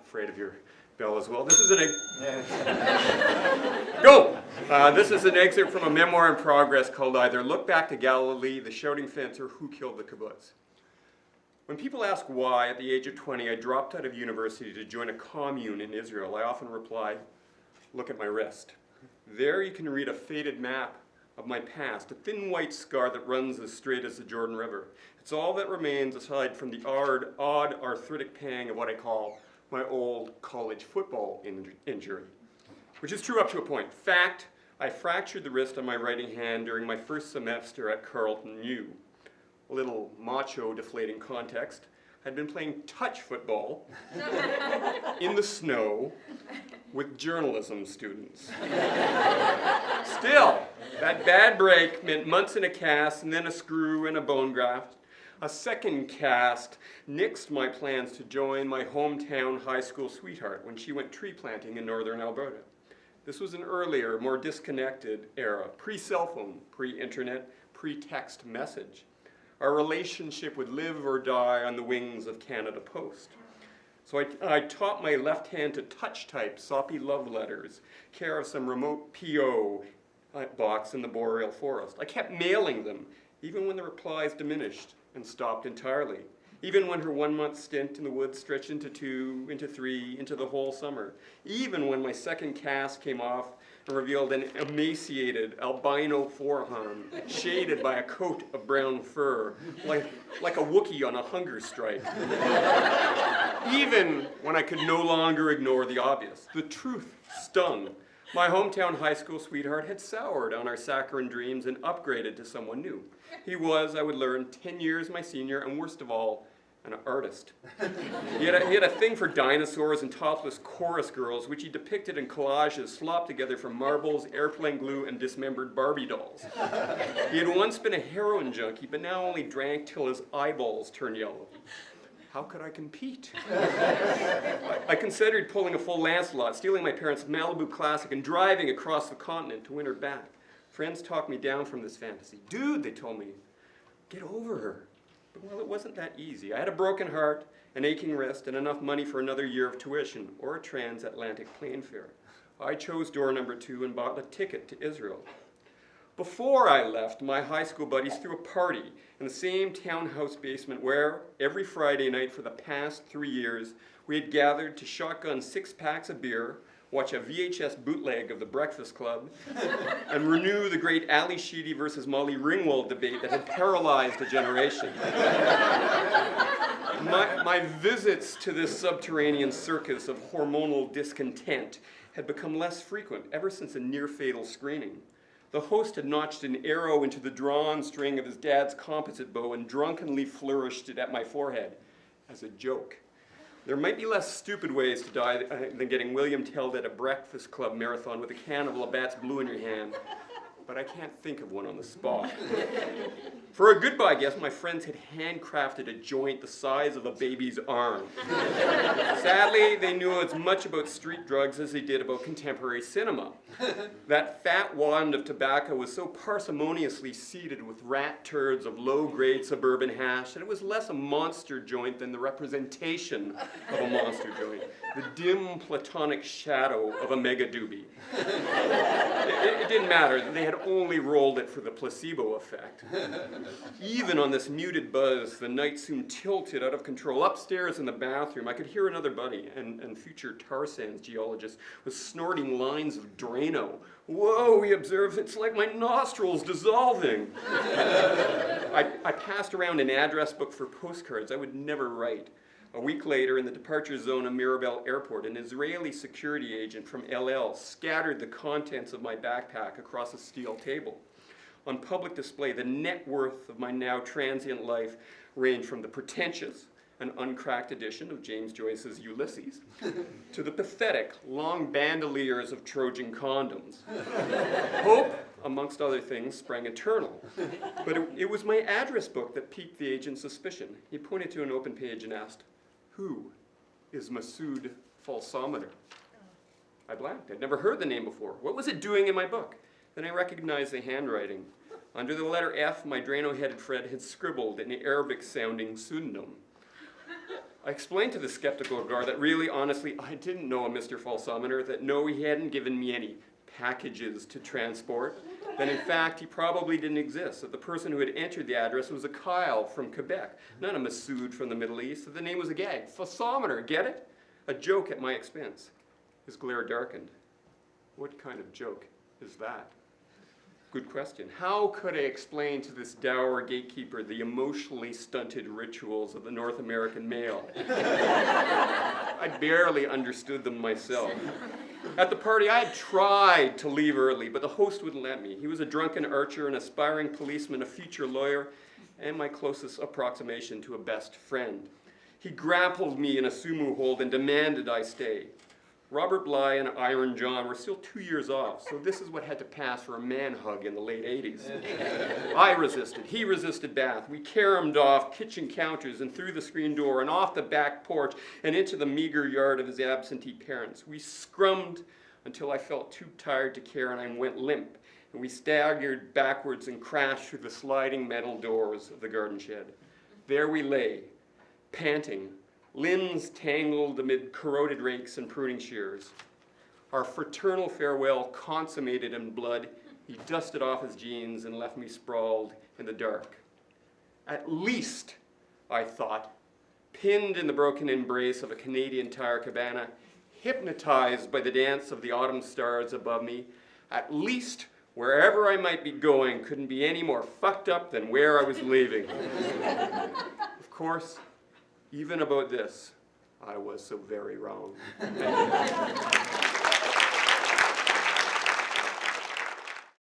afraid of your bell as well. This is Go! This is an excerpt from a memoir in progress called either Look Back to Galilee, The Shouting Fence, or Who Killed the Kibbutz. When people ask why, at the age of 20, I dropped out of university to join a commune in Israel, I often reply, look at my wrist. There you can read a faded map of my past, a thin white scar that runs as straight as the Jordan River. It's all that remains aside from the odd arthritic pang of what I call my old college football injury, which is true up to a point. Fact, I fractured the wrist on my writing hand during my first semester at Carleton U. A little macho deflating context. I'd been playing touch football in the snow with journalism students. Still, that bad break meant months in a cast and then a screw and a bone graft. A second cast nixed my plans to join my hometown high school sweetheart when she went tree planting in northern Alberta. This was an earlier, more disconnected era, pre-cell phone, pre-internet, pre-text message. Our relationship would live or die on the wings of Canada Post. So I taught my left hand to touch type soppy love letters, care of some remote P.O. box in the boreal forest. I kept mailing them, even when the replies diminished and stopped entirely. Even when her 1 month stint in the woods stretched into 2, into 3, into the whole summer. Even when my second cast came off and revealed an emaciated albino forearm shaded by a coat of brown fur, like a Wookiee on a hunger strike. Even when I could no longer ignore the obvious. The truth stung. My hometown high school sweetheart had soured on our saccharine dreams and upgraded to someone new. He was, I would learn, 10 years my senior, and worst of all, an artist. He had a thing for dinosaurs and topless chorus girls, which he depicted in collages slopped together from marbles, airplane glue, and dismembered Barbie dolls. He had once been a heroin junkie, but now only drank till his eyeballs turned yellow. How could I compete? I considered pulling a full Lancelot, stealing my parents' Malibu Classic, and driving across the continent to win her back. Friends talked me down from this fantasy. Dude, they told me, get over her. But well, it wasn't that easy. I had a broken heart, an aching wrist, and enough money for another year of tuition or a transatlantic plane fare. I chose door number 2 and bought a ticket to Israel. Before I left, my high school buddies threw a party in the same townhouse basement where, every Friday night for the past 3 years, we had gathered to shotgun 6 packs of beer, watch a VHS bootleg of The Breakfast Club, and renew the great Ali Sheedy versus Molly Ringwald debate that had paralyzed a generation. My visits to this subterranean circus of hormonal discontent had become less frequent ever since a near-fatal screening. The host had notched an arrow into the drawn string of his dad's composite bow and drunkenly flourished it at my forehead as a joke. There might be less stupid ways to die than getting William Telled at a Breakfast Club marathon with a can of Labatt's Blue in your hand, but I can't think of one on the spot. For a goodbye guest, my friends had handcrafted a joint the size of a baby's arm. Sadly, they knew as much about street drugs as they did about contemporary cinema. That fat wand of tobacco was so parsimoniously seeded with rat turds of low-grade suburban hash that it was less a monster joint than the representation of a monster joint, the dim platonic shadow of a mega doobie. It didn't matter. They had only rolled it for the placebo effect. Even on this muted buzz, the night soon tilted out of control. Upstairs in the bathroom, I could hear another buddy, and future tar sands geologist, was snorting lines of Drano. Whoa, he observes, it's like my nostrils dissolving. I passed around an address book for postcards I would never write. A week later, in the departure zone of Mirabel Airport, an Israeli security agent from LL scattered the contents of my backpack across a steel table. On public display, the net worth of my now transient life ranged from the pretentious and uncracked edition of James Joyce's Ulysses to the pathetic long bandoliers of Trojan condoms. Hope, amongst other things, sprang eternal. But it was my address book that piqued the agent's suspicion. He pointed to an open page and asked, "Who is Masood Falsometer?" I blanked. I'd never heard the name before. What was it doing in my book? Then I recognized the handwriting. Under the letter F, my Drano-headed Fred had scribbled an Arabic-sounding pseudonym. I explained to the skeptical guard that really, honestly, I didn't know a Mr. Falsometer, that no, he hadn't given me any packages to transport, that in fact he probably didn't exist, that the person who had entered the address was a Kyle from Quebec, not a Masood from the Middle East, that the name was a gag. Falsometer, get it? A joke at my expense. His glare darkened. What kind of joke is that? Good question. How could I explain to this dour gatekeeper the emotionally stunted rituals of the North American male? I barely understood them myself. At the party, I had tried to leave early, but the host wouldn't let me. He was a drunken archer, an aspiring policeman, a future lawyer, and my closest approximation to a best friend. He grappled me in a sumo hold and demanded I stay. Robert Bly and Iron John were still 2 years off, so this is what had to pass for a man hug in the late 80s. I resisted. He resisted back. We caromed off kitchen counters and through the screen door and off the back porch and into the meager yard of his absentee parents. We scrummed until I felt too tired to care and I went limp, and we staggered backwards and crashed through the sliding metal doors of the garden shed. There we lay, panting, limbs tangled amid corroded rakes and pruning shears. Our fraternal farewell consummated in blood, he dusted off his jeans and left me sprawled in the dark. At least, I thought, pinned in the broken embrace of a Canadian Tire cabana, hypnotized by the dance of the autumn stars above me, at least wherever I might be going couldn't be any more fucked up than where I was leaving. Of course, even about this, I was so very wrong.